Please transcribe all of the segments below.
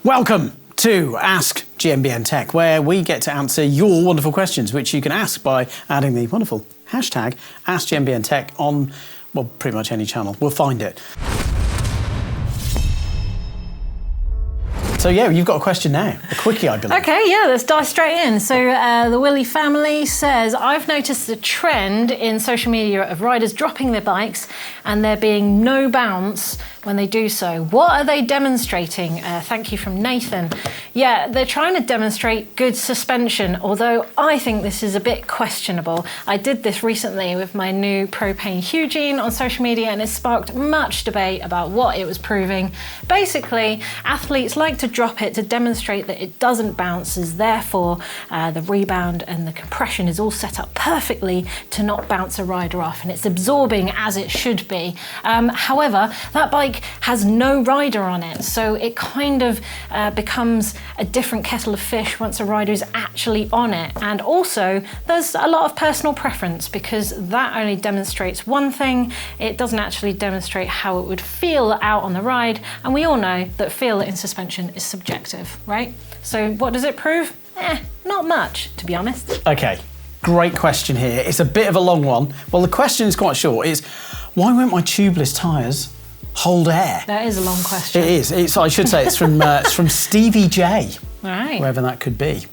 Welcome to Ask GMBN Tech, where we get to answer your wonderful questions, which you can ask by adding the wonderful hashtag Ask GMBN Tech on, well, pretty much any channel. We'll find it. So yeah, you've got a question now, a quickie, I believe. Okay, yeah, let's dive straight in. So the Willie family says, I've noticed a trend in social media of riders dropping their bikes and there being no bounce when they do so. What are they demonstrating? Thank you from Nathan. Yeah, they're trying to demonstrate good suspension, although I think this is a bit questionable. I did this recently with my new propane Hugene on social media and it sparked much debate about what it was proving. Basically, athletes like to drop it to demonstrate that it doesn't bounce, as therefore the rebound and the compression is all set up perfectly to not bounce a rider off, and it's absorbing as it should be. However, that bike has no rider on it, so it kind of becomes a different kettle of fish once a rider is actually on it. And also there's a lot of personal preference, because that only demonstrates one thing. It doesn't actually demonstrate how it would feel out on the ride, and we all know that feel in suspension is subjective, right? So what does it prove? Not much, to be honest. Okay, great question here. It's a bit of a long one. Well, the question is quite short. It's, why won't my tubeless tyres hold air? That is a long question. It is. I should say it's from Stevie J, right, wherever that could be.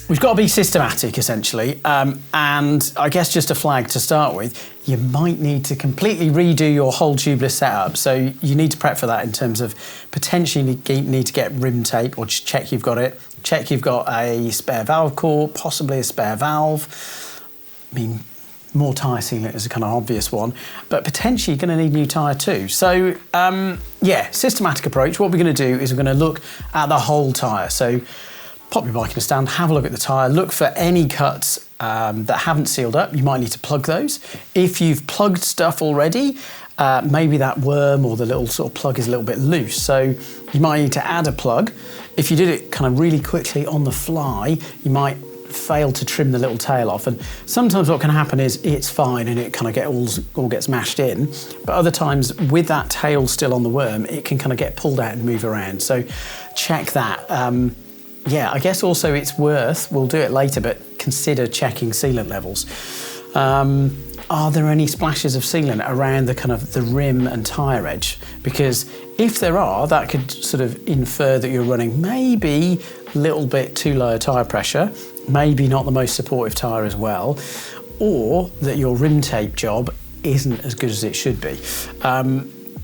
We've got to be systematic, essentially, and I guess just a flag to start with, you might need to completely redo your whole tubeless setup, so you need to prep for that in terms of potentially need to get rim tape, or just check you've got it, check you've got a spare valve core, possibly a spare valve. I mean, more tyre sealant is a kind of obvious one, but potentially you're going to need a new tyre too. So yeah, systematic approach. What we're going to do is we're going to look at the whole tyre. So pop your bike in a stand, have a look at the tyre, look for any cuts that haven't sealed up. You might need to plug those. If you've plugged stuff already, maybe that worm or the little sort of plug is a little bit loose, so you might need to add a plug. If you did it kind of really quickly on the fly, you might fail to trim the little tail off, and sometimes what can happen is it's fine and it kind of all gets mashed in, but other times with that tail still on the worm, it can kind of get pulled out and move around, so check that. Yeah, I guess also it's worth, we'll do it later, but consider checking sealant levels. Are there any splashes of sealant around the kind of the rim and tyre edge? Because if there are, that could sort of infer that you're running maybe a little bit too low a tyre pressure, maybe not the most supportive tyre as well, or that your rim tape job isn't as good as it should be.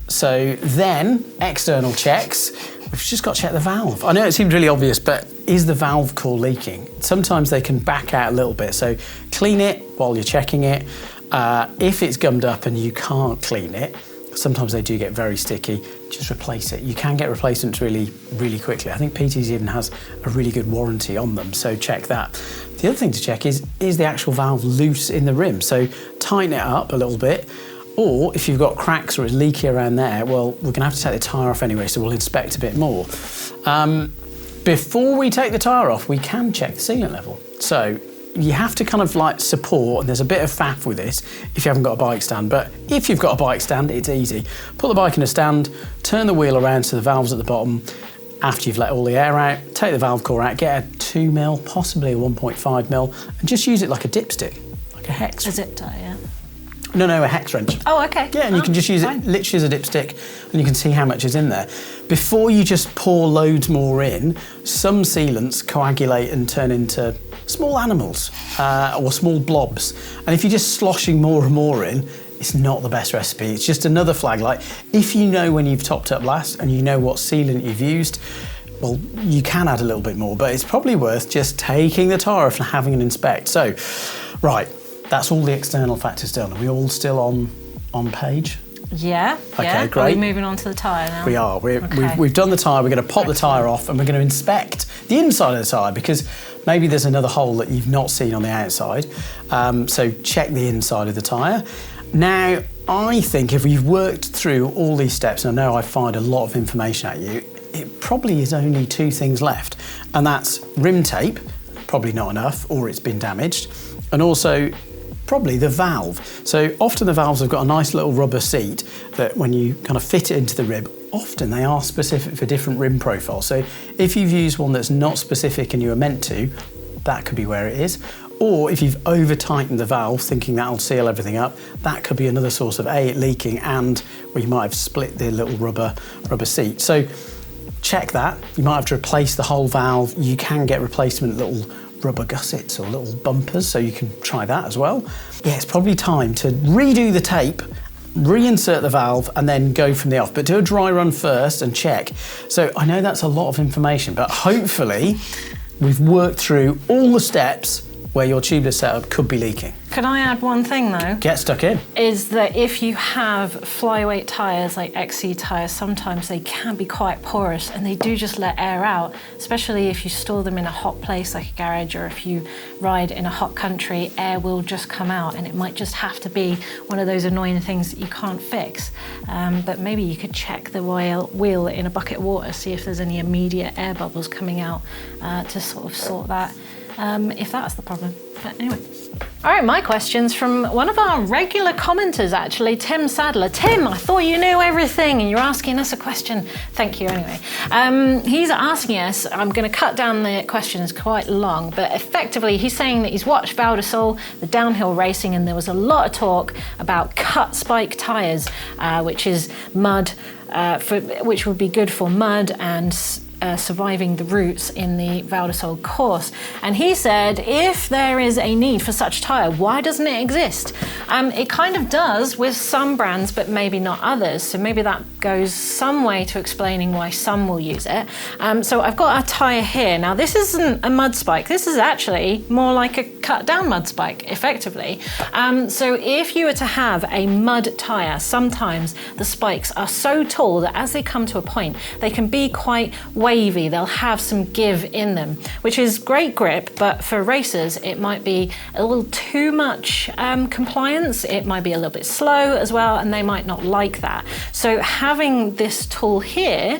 So then, external checks, we've just got to check the valve. I know it seemed really obvious, but is the valve core leaking? Sometimes they can back out a little bit, so clean it while you're checking it. If it's gummed up and you can't clean it, sometimes they do get very sticky, just replace it. You can get replacements really, really quickly. I think PT's even has a really good warranty on them, so check that. The other thing to check is the actual valve loose in the rim? So tighten it up a little bit, or if you've got cracks or it's leaky around there, well, we're gonna have to take the tyre off anyway, so we'll inspect a bit more. Before we take the tyre off, we can check the sealant level. So you have to kind of like support, and there's a bit of faff with this if you haven't got a bike stand, but if you've got a bike stand, it's easy. Put the bike in a stand, turn the wheel around so the valve's at the bottom. After you've let all the air out, take the valve core out, get a 2mm, possibly a 1.5mm, and just use it like a dipstick, like a hex. A zip tie, yeah. No, a hex wrench. Oh, okay. Yeah, and you can just use it literally as a dipstick, and you can see how much is in there. Before you just pour loads more in, some sealants coagulate and turn into small animals or small blobs. And if you're just sloshing more and more in, it's not the best recipe. It's just another flag. Like, if you know when you've topped up last and you know what sealant you've used, well, you can add a little bit more, but it's probably worth just taking the tyre off and having an inspect. So, right. That's all the external factors done. Are we all still on page? Yeah. Okay, yeah. great. Are we moving on to the tyre now? We are. We've done the tyre. We're going to pop the tyre off and we're going to inspect the inside of the tyre, because maybe there's another hole that you've not seen on the outside. So check the inside of the tyre. Now, I think if we've worked through all these steps, and I know I fired a lot of information at you, it probably is only two things left, and that's rim tape, probably not enough, or it's been damaged, and also probably the valve. So often the valves have got a nice little rubber seat that when you kind of fit it into the rib, often they are specific for different rim profiles. So if you've used one that's not specific and you were meant to, that could be where it is. Or if you've over-tightened the valve thinking that'll seal everything up, that could be another source of it leaking, and where you might have split the little rubber seat. So check that. You might have to replace the whole valve. You can get replacement little rubber gussets or little bumpers, so you can try that as well. Yeah, it's probably time to redo the tape, reinsert the valve, and then go from the off. But do a dry run first and check. So I know that's a lot of information, but hopefully we've worked through all the steps where your tubeless setup could be leaking. Can I add one thing though? Get stuck in. Is that if you have flyweight tyres like XC tyres, sometimes they can be quite porous and they do just let air out, especially if you store them in a hot place like a garage, or if you ride in a hot country, air will just come out, and it might just have to be one of those annoying things that you can't fix. But maybe you could check the wheel in a bucket of water, see if there's any immediate air bubbles coming out to sort of sort that. If that's the problem. But anyway. All right, my question's from one of our regular commenters, actually, Tim Sadler. Tim, I thought you knew everything and you're asking us a question. Thank you, anyway. He's asking us, I'm going to cut down the questions quite long, but effectively he's saying that he's watched Val d'Isole, the downhill racing, and there was a lot of talk about cut spike tyres, which is mud, which would be good for mud and surviving the routes in the Val d'Isole course. And he said, if there is a need for such tyre, why doesn't it exist? It kind of does with some brands, but maybe not others. So maybe that goes some way to explaining why some will use it. So I've got a tyre here. Now this isn't a mud spike. This is actually more like a cut down mud spike, effectively. So if you were to have a mud tyre, sometimes the spikes are so tall that as they come to a point, they can be quite wavy. They'll have some give in them, which is great grip, but for racers, it might be a little too much compliance. It might be a little bit slow as well, and they might not like that. So having this tool here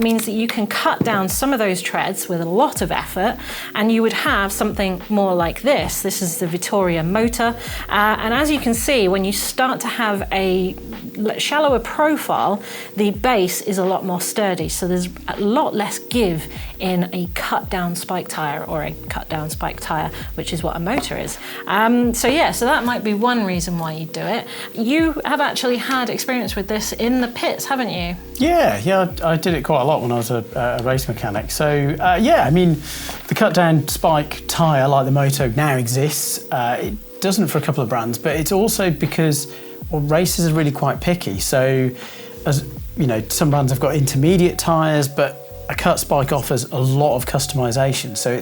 means that you can cut down some of those treads with a lot of effort, and you would have something more like this. This is the Vittoria motor, and as you can see, when you start to have a shallower profile, the base is a lot more sturdy. So there's a lot less give in a cut down spike tyre, or a cut down spike tyre, which is what a motor is. So that might be one reason why you do it. You have actually had experience with this in the pits, haven't you? Yeah, I did it quite a lot when I was a race mechanic. So I mean, the cut down spike tyre like the Moto now exists. It doesn't for a couple of brands, but it's also because racers are really quite picky. So as you know, some brands have got intermediate tyres, but a cut spike offers a lot of customization. So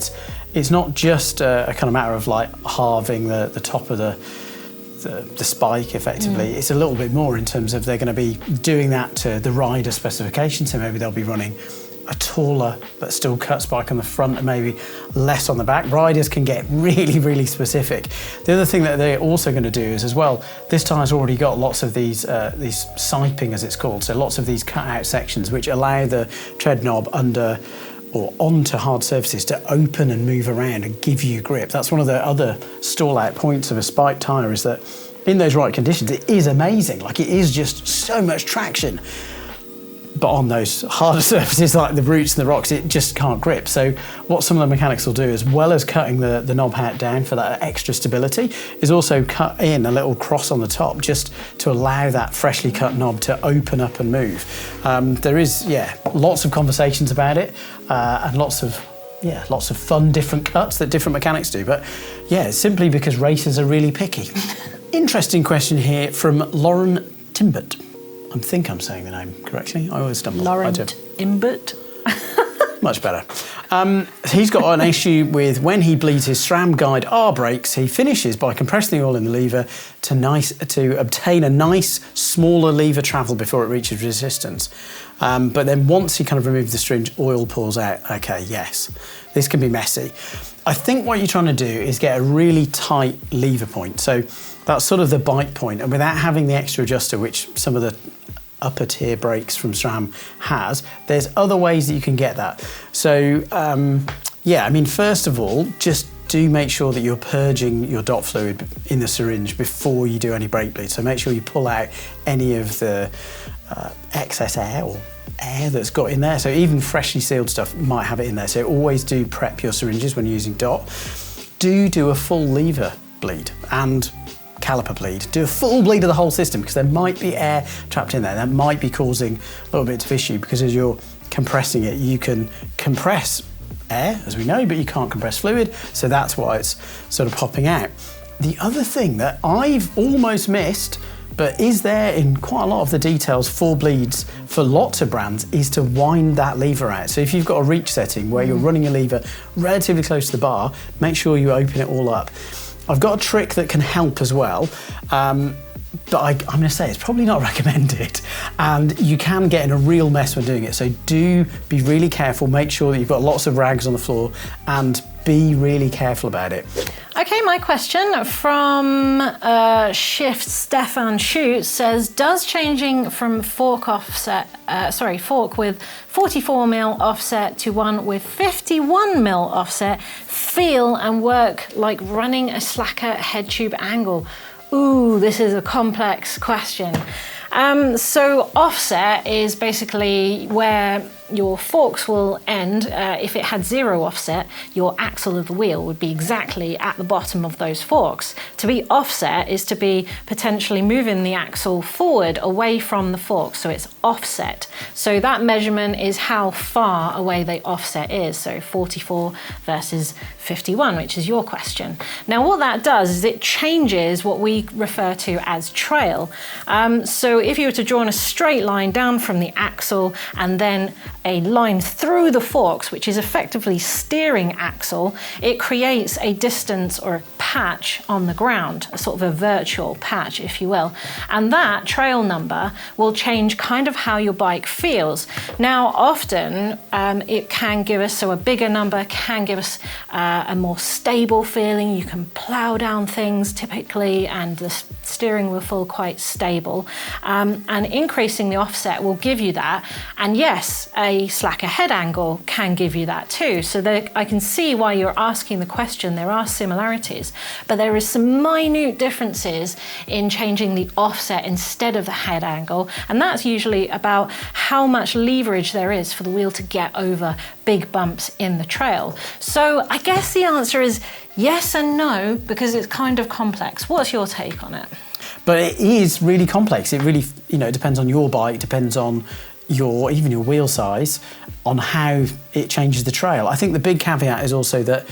it's not just a kind of matter of like halving the top of the spike effectively. It's a little bit more in terms of they're going to be doing that to the rider specification. So maybe they'll be running a taller but still cut spike on the front and maybe less on the back. Riders can get really, really specific. The other thing that they're also going to do is as well, this tyre's already got lots of these siping, as it's called, so lots of these cut out sections which allow the tread knob under or onto hard surfaces to open and move around and give you grip. That's one of the other stall out points of a spike tyre, is that in those right conditions it is amazing. Like, it is just so much traction. But on those harder surfaces like the roots and the rocks, it just can't grip. So what some of the mechanics will do, as well as cutting the knob height down for that extra stability, is also cut in a little cross on the top just to allow that freshly cut knob to open up and move. There is, lots of conversations about it and lots of fun different cuts that different mechanics do. But simply because racers are really picky. Interesting question here from Lauren Timbert. I think I'm saying the name correctly. I always stumble. Laurent Imbert. Much better. He's got an issue with when he bleeds his SRAM Guide R brakes, he finishes by compressing the oil in the lever to obtain a nice, smaller lever travel before it reaches resistance. But then once he kind of removes the syringe, oil pours out. Okay, yes, this can be messy. I think what you're trying to do is get a really tight lever point. So that's sort of the bite point, and without having the extra adjuster, which some of the upper tier brakes from SRAM has, there's other ways that you can get that. So I mean, first of all, just do make sure that you're purging your dot fluid in the syringe before you do any brake bleed. So make sure you pull out any of the excess air or air that's got in there. So even freshly sealed stuff might have it in there. So always do prep your syringes when you're using dot. Do a full lever bleed and caliper bleed. Do a full bleed of the whole system, because there might be air trapped in there. That might be causing a little bit of issue, because as you're compressing it, you can compress air, as we know, but you can't compress fluid, so that's why it's sort of popping out. The other thing that I've almost missed, but is there in quite a lot of the details for bleeds for lots of brands, is to wind that lever out. So if you've got a reach setting where you're running a lever relatively close to the bar, make sure you open it all up. I've got a trick that can help as well, but I'm going to say it's probably not recommended, and you can get in a real mess when doing it. So do be really careful, make sure that you've got lots of rags on the floor, and be really careful about it. Okay, my question from Shift Stefan Schutz says, does changing from fork with 44mm offset to one with 51mm offset feel and work like running a slacker head tube angle? Ooh, this is a complex question. So offset is basically where your forks will end. If it had 0 offset, your axle of the wheel would be exactly at the bottom of those forks. To be offset is to be potentially moving the axle forward away from the forks, so it's offset. So that measurement is how far away the offset is, so 44 versus 51, which is your question. Now what that does is it changes what we refer to as trail. So if you were to draw in a straight line down from the axle and then a line through the forks, which is effectively steering axle, it creates a distance or a patch on the ground, a sort of a virtual patch, if you will. And that trail number will change kind of how your bike feels. Now, often it can give us, so a bigger number can give us a more stable feeling. You can plow down things typically, and the steering will feel quite stable. And increasing the offset will give you that. And yes, a slacker head angle can give you that too. So I can see why you're asking the question. There are similarities, but there is some minute differences in changing the offset instead of the head angle. And that's usually about how much leverage there is for the wheel to get over big bumps in the trail. So I guess the answer is yes and no, because it's kind of complex. What's your take on it? But it is really complex. It really, it depends on your bike, depends on even your wheel size, on how it changes the trail. I think the big caveat is also that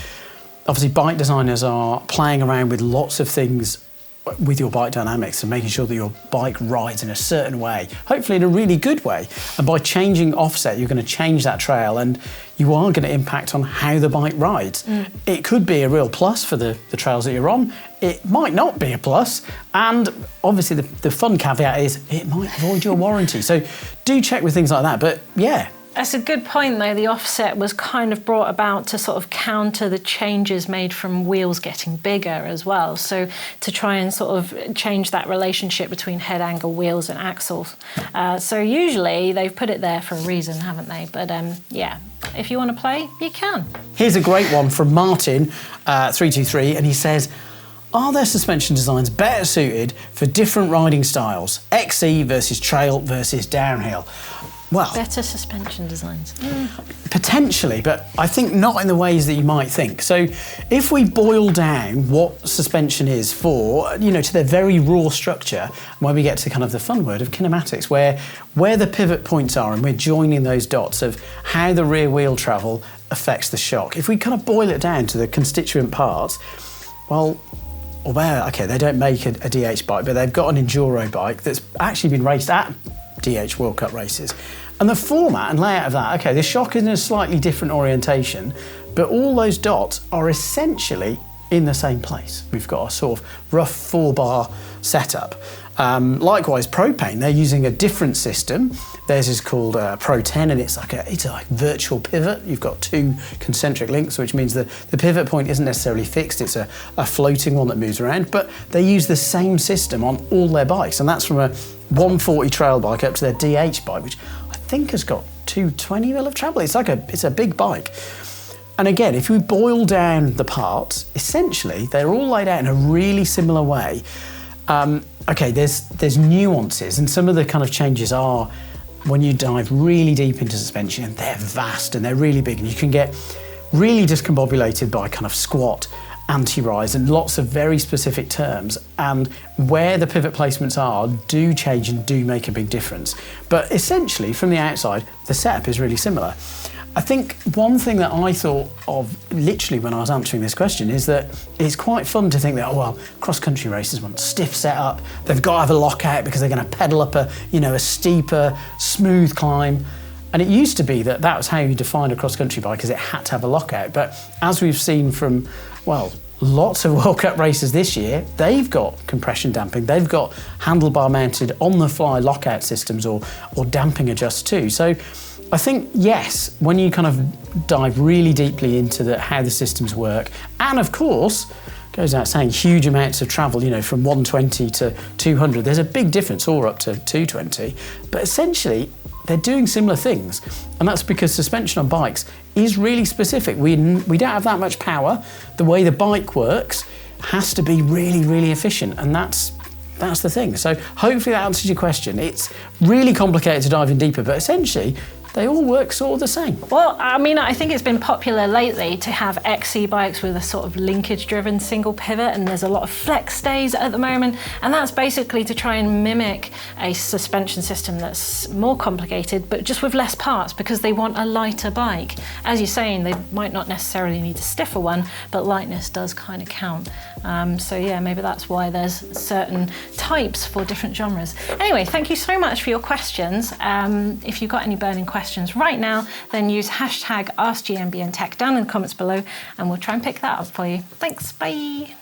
obviously bike designers are playing around with lots of things with your bike dynamics and making sure that your bike rides in a certain way, hopefully in a really good way. And by changing offset, you're going to change that trail, and you are going to impact on how the bike rides. It could be a real plus for the trails that you're on. It might not be a plus. And obviously the fun caveat is it might void your warranty. So do check with things like that. But yeah. That's a good point, though. The offset was kind of brought about to sort of counter the changes made from wheels getting bigger as well. So to try and sort of change that relationship between head angle, wheels and axles. So usually they've put it there for a reason, haven't they? But yeah, if you want to play, you can. Here's a great one from Martin, 323, and he says, are there suspension designs better suited for different riding styles? XC versus trail versus downhill? Well, better suspension designs. Potentially, but I think not in the ways that you might think. So if we boil down what suspension is for, to their very raw structure, when we get to kind of the fun word of kinematics, where the pivot points are, and we're joining those dots of how the rear wheel travel affects the shock. If we kind of boil it down to the constituent parts, okay, they don't make a DH bike, but they've got an enduro bike that's actually been raced at DH World Cup races. And the format and layout of that, okay, the shock is in a slightly different orientation, but all those dots are essentially in the same place. We've got a sort of rough 4-bar setup. Likewise, propane, they're using a different system. Theirs is called Pro 10, and it's like a virtual pivot. You've got 2 concentric links, which means that the pivot point isn't necessarily fixed. It's a floating one that moves around, but they use the same system on all their bikes, and that's from a 140 trail bike up to their DH bike, which I think has got 220mm of travel. It's a big bike. And again, if we boil down the parts, essentially they're all laid out in a really similar way. Okay, there's nuances, and some of the kind of changes are when you dive really deep into suspension, they're vast and they're really big, and you can get really discombobulated by kind of squat, anti-rise, and lots of very specific terms. And where the pivot placements are do change and do make a big difference. But essentially, from the outside, the setup is really similar. I think one thing that I thought of literally when I was answering this question is that it's quite fun to think that, oh, well, cross-country racers want stiff setup, they've got to have a lockout because they're going to pedal up a steeper, smooth climb. And it used to be that was how you defined a cross-country bike, because it had to have a lockout. But as we've seen from, well, lots of World Cup races this year, they've got compression damping, they've got handlebar mounted on-the-fly lockout systems or damping adjust too. So I think, yes, when you kind of dive really deeply into how the systems work, and of course, goes out saying huge amounts of travel, from 120 to 200, there's a big difference, or up to 220, but essentially they're doing similar things. And that's because suspension on bikes is really specific. We don't have that much power. The way the bike works has to be really, really efficient, and that's the thing. So hopefully that answers your question. It's really complicated to dive in deeper, but essentially they all work sort of the same. Well, I mean, I think it's been popular lately to have XC bikes with a sort of linkage-driven single pivot, and there's a lot of flex stays at the moment, and that's basically to try and mimic a suspension system that's more complicated, but just with less parts, because they want a lighter bike. As you're saying, they might not necessarily need a stiffer one, but lightness does kind of count. So yeah, maybe that's why there's certain types for different genres. Anyway, thank you so much for your questions. If you've got any burning questions right now, then use hashtag Ask GMBN Tech down in the comments below, and we'll try and pick that up for you. Thanks, bye.